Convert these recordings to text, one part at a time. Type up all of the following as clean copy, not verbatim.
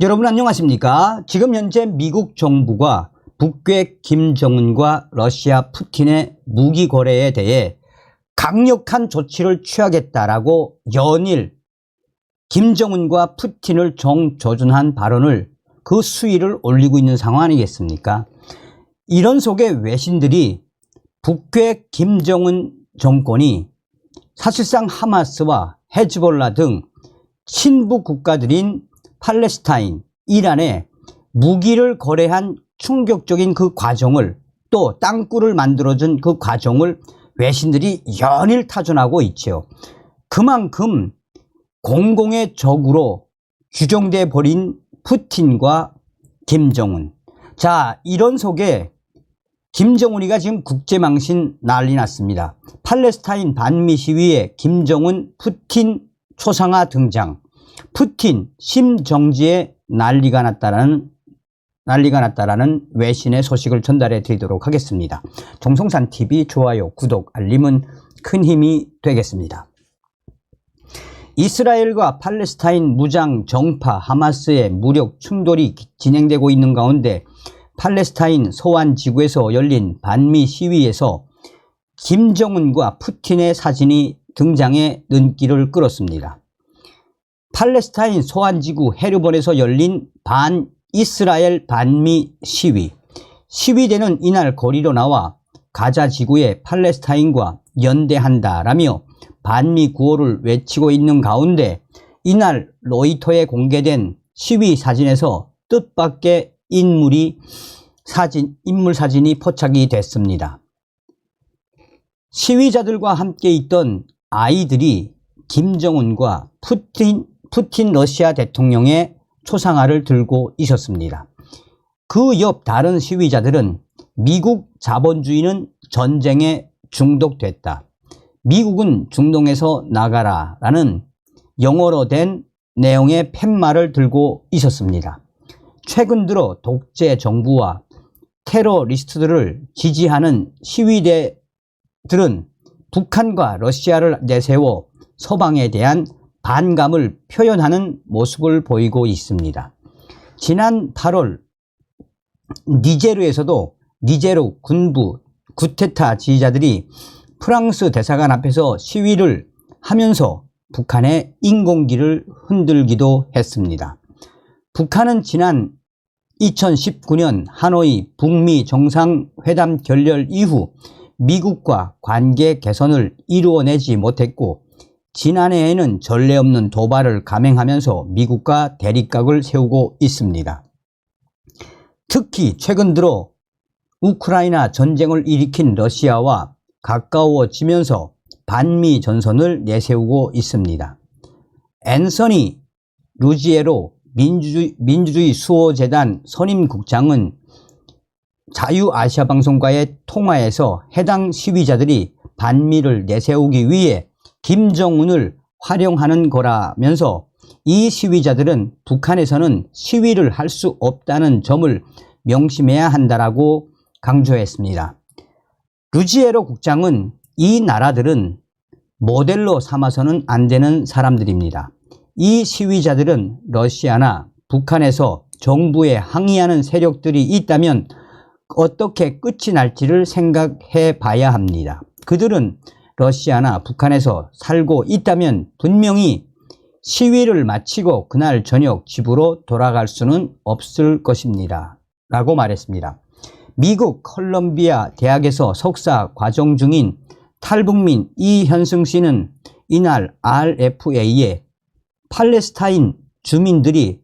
여러분 안녕하십니까? 지금 현재 미국 정부가 북괴 김정은과 러시아 푸틴의 무기 거래에 대해 강력한 조치를 취하겠다라고 연일 김정은과 푸틴을 정조준한 발언을 그 수위를 올리고 있는 상황 아니겠습니까? 이런 속에 외신들이 북괴 김정은 정권이 사실상 하마스와 헤즈볼라 등 친북 국가들인 팔레스타인, 이란에 무기를 거래한 충격적인 그 과정을, 또 땅굴을 만들어준 그 과정을 외신들이 연일 타전하고 있죠. 그만큼 공공의 적으로 규정돼 버린 푸틴과 김정은. 자, 이런 속에 김정은이가 지금 국제망신 난리 났습니다. 팔레스타인 반미 시위에 김정은, 푸틴 초상화 등장. 푸틴 심정지에 난리가 났다라는 외신의 소식을 전달해 드리도록 하겠습니다. 정성산TV 좋아요, 구독, 알림은 큰 힘이 되겠습니다. 이스라엘과 팔레스타인 무장 정파 하마스의 무력 충돌이 진행되고 있는 가운데 팔레스타인 소환지구에서 열린 반미 시위에서 김정은과 푸틴의 사진이 등장해 눈길을 끌었습니다. 팔레스타인 소환지구 헤르본에서 열린 반이스라엘 반미 시위. 시위대는 이날 거리로 나와 가자 지구의 팔레스타인과 연대한다라며 반미 구호를 외치고 있는 가운데 이날 로이터에 공개된 시위 사진에서 뜻밖의 인물 사진이 포착이 됐습니다. 시위자들과 함께 있던 아이들이 김정은과 푸틴 러시아 대통령의 초상화를 들고 있었습니다. 그 옆 다른 시위자들은 미국 자본주의는 전쟁에 중독됐다. 미국은 중동에서 나가라 라는 영어로 된 내용의 팻말을 들고 있었습니다. 최근 들어 독재 정부와 테러리스트들을 지지하는 시위대들은 북한과 러시아를 내세워 서방에 대한 반감을 표현하는 모습을 보이고 있습니다. 지난 8월 니제르에서도 니제르 군부 쿠데타 지지자들이 프랑스 대사관 앞에서 시위를 하면서 북한의 인공기를 흔들기도 했습니다. 북한은 지난 2019년 하노이 북미 정상회담 결렬 이후 미국과 관계 개선을 이루어내지 못했고 지난해에는 전례 없는 도발을 감행하면서 미국과 대립각을 세우고 있습니다. 특히 최근 들어 우크라이나 전쟁을 일으킨 러시아와 가까워지면서 반미 전선을 내세우고 있습니다. 앤서니 루지에로 민주주의 수호재단 선임국장은 자유아시아방송과의 통화에서 해당 시위자들이 반미를 내세우기 위해 김정은을 활용하는 거라면서 이 시위자들은 북한에서는 시위를 할 수 없다는 점을 명심해야 한다라고 강조했습니다. 루지에로 국장은 이 나라들은 모델로 삼아서는 안 되는 사람들입니다. 이 시위자들은 러시아나 북한에서 정부에 항의하는 세력들이 있다면 어떻게 끝이 날지를 생각해 봐야 합니다. 그들은 러시아나 북한에서 살고 있다면 분명히 시위를 마치고 그날 저녁 집으로 돌아갈 수는 없을 것입니다. 라고 말했습니다. 미국 컬럼비아 대학에서 석사 과정 중인 탈북민 이현승 씨는 이날 RFA에 팔레스타인 주민들이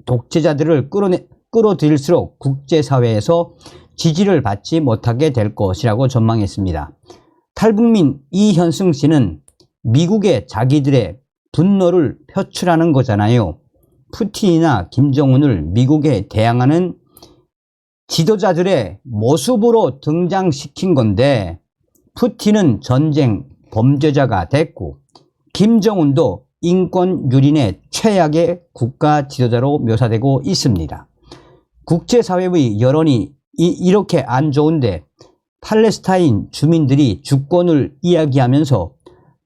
독재자들을 끌어들일수록 국제사회에서 지지를 받지 못하게 될 것이라고 전망했습니다. 탈북민 이현승 씨는 미국에 자기들의 분노를 표출하는 거잖아요. 푸틴이나 김정은을 미국에 대항하는 지도자들의 모습으로 등장시킨 건데 푸틴은 전쟁 범죄자가 됐고 김정은도 인권 유린의 최악의 국가 지도자로 묘사되고 있습니다. 국제사회의 여론이 이렇게 안 좋은데 팔레스타인 주민들이 주권을 이야기하면서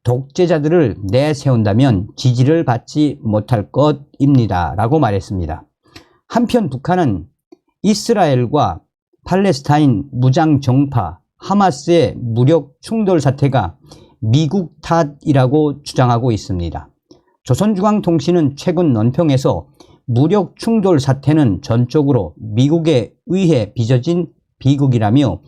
독재자들을 내세운다면 지지를 받지 못할 것입니다. 라고 말했습니다. 한편 북한은 이스라엘과 팔레스타인 무장 정파 하마스의 무력 충돌 사태가 미국 탓이라고 주장하고 있습니다. 조선중앙통신은 최근 논평에서 무력 충돌 사태는 전적으로 미국에 의해 빚어진 비극이라며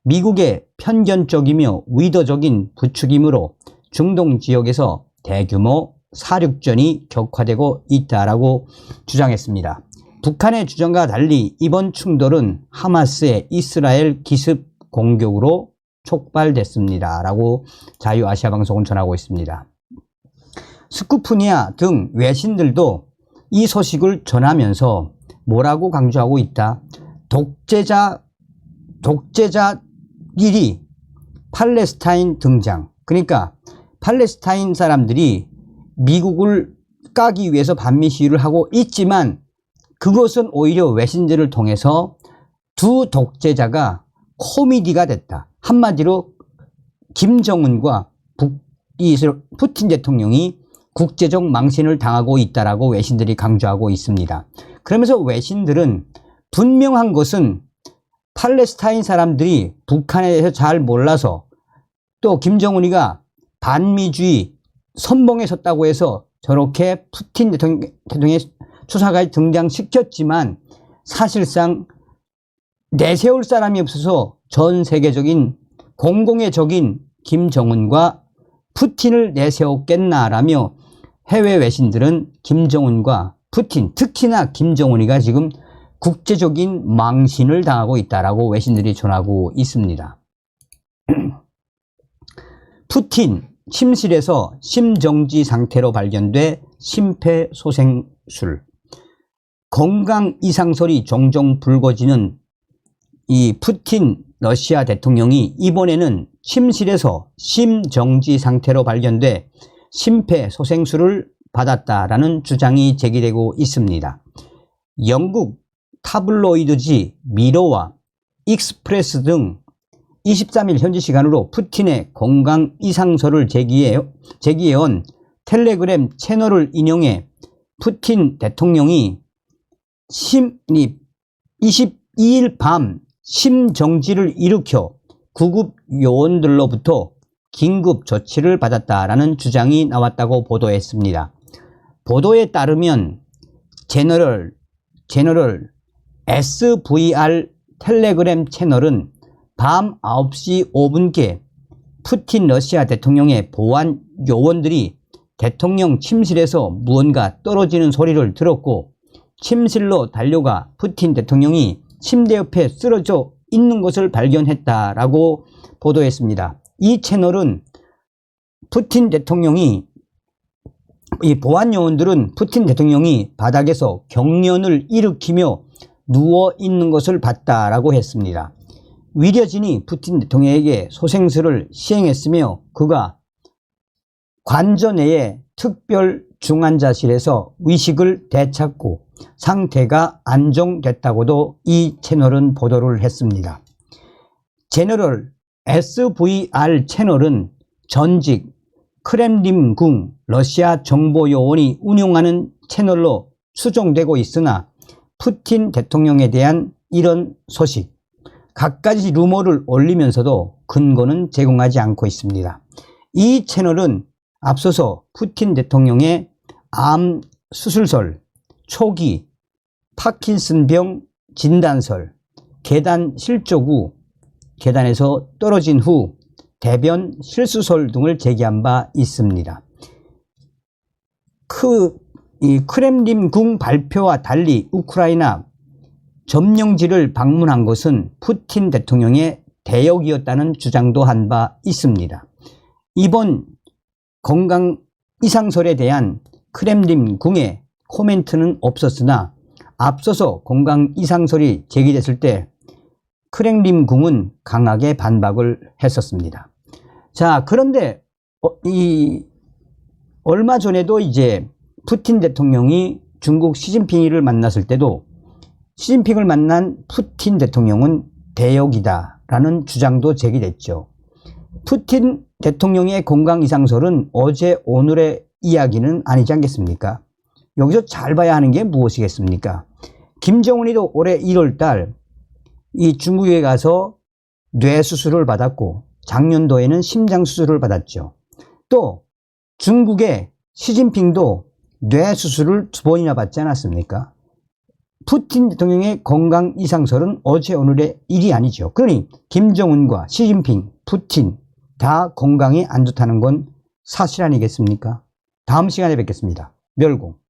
미국의 편견적이며 의도적인 부추김으로 중동 지역에서 대규모 사륙전이 격화되고 있다라고 주장했습니다. 북한의 주장과 달리 이번 충돌은 하마스의 이스라엘 기습 공격으로 촉발됐습니다. 라고 자유아시아방송은 전하고 있습니다. 스쿠프니아 등 외신들도 이 소식을 전하면서 뭐라고 강조하고 있다? 독재자끼리 팔레스타인 등장. 그러니까 팔레스타인 사람들이 미국을 까기 위해서 반미 시위를 하고 있지만 그것은 오히려 외신들을 통해서 두 독재자가 코미디가 됐다. 한마디로 김정은과 푸틴 대통령이 국제적 망신을 당하고 있다라고 외신들이 강조하고 있습니다. 그러면서 외신들은 분명한 것은 팔레스타인 사람들이 북한에 대해서 잘 몰라서 또 김정은이가 반미주의 선봉에 섰다고 해서 저렇게 푸틴 대통령의 추사가 등장시켰지만 사실상 내세울 사람이 없어서 전 세계적인 공공의 적인 김정은과 푸틴을 내세웠겠나라며 해외 외신들은 김정은과 푸틴, 특히나 김정은이가 지금 국제적인 망신을 당하고 있다라고 외신들이 전하고 있습니다. 푸틴 침실에서 심정지 상태로 발견돼 심폐소생술. 건강 이상설이 종종 불거지는 이 푸틴 러시아 대통령이 이번에는 침실에서 심정지 상태로 발견돼 심폐소생술을 받았다라는 주장이 제기되고 있습니다. 영국 타블로이드지 미러와 익스프레스 등 23일 현지 시간으로 푸틴의 건강 이상설을 제기해온 텔레그램 채널을 인용해 푸틴 대통령이 22일 밤 심정지를 일으켜 구급 요원들로부터 긴급 조치를 받았다라는 주장이 나왔다고 보도했습니다. 보도에 따르면 제너럴 SVR 텔레그램 채널은 밤 9시 5분께 푸틴 러시아 대통령의 보안 요원들이 대통령 침실에서 무언가 떨어지는 소리를 들었고 침실로 달려가 푸틴 대통령이 침대 옆에 쓰러져 있는 것을 발견했다라고 보도했습니다. 이 채널은 푸틴 대통령이 이 보안 요원들은 푸틴 대통령이 바닥에서 경련을 일으키며 누워 있는 것을 봤다라고 했습니다. 위려진이 푸틴 대통령에게 소생술을 시행했으며 그가 관저 내의 특별 중환자실에서 의식을 되찾고 상태가 안정됐다고도 이 채널은 보도를 했습니다. 제너럴 SVR 채널은 전직 크렘림궁 러시아 정보요원이 운영하는 채널로 추정되고 있으나 푸틴 대통령에 대한 이런 소식, 갖가지 루머를 올리면서도 근거는 제공하지 않고 있습니다. 이 채널은 앞서서 푸틴 대통령의 암 수술설, 초기 파킨슨병 진단설, 계단 실족 후, 계단에서 떨어진 후 대변 실수설 등을 제기한 바 있습니다. 이 크렘림궁 발표와 달리 우크라이나 점령지를 방문한 것은 푸틴 대통령의 대역이었다는 주장도 한 바 있습니다. 이번 건강 이상설에 대한 크렘림궁의 코멘트는 없었으나 앞서서 건강 이상설이 제기됐을 때 크렘림궁은 강하게 반박을 했었습니다. 자, 그런데 얼마 전에도 이제 푸틴 대통령이 중국 시진핑을 만났을 때도 시진핑을 만난 푸틴 대통령은 대역이다라는 주장도 제기됐죠. 푸틴 대통령의 건강 이상설은 어제 오늘의 이야기는 아니지 않겠습니까? 여기서 잘 봐야 하는 게 무엇이겠습니까? 김정은이도 올해 1월달 이 중국에 가서 뇌 수술을 받았고 작년도에는 심장 수술을 받았죠. 또 중국의 시진핑도 뇌 수술을 2번이나 받지 않았습니까? 푸틴 대통령의 건강 이상설은 어제 오늘의 일이 아니죠. 그러니 김정은과 시진핑, 푸틴 다 건강이 안 좋다는 건 사실 아니겠습니까? 다음 시간에 뵙겠습니다. 멸공.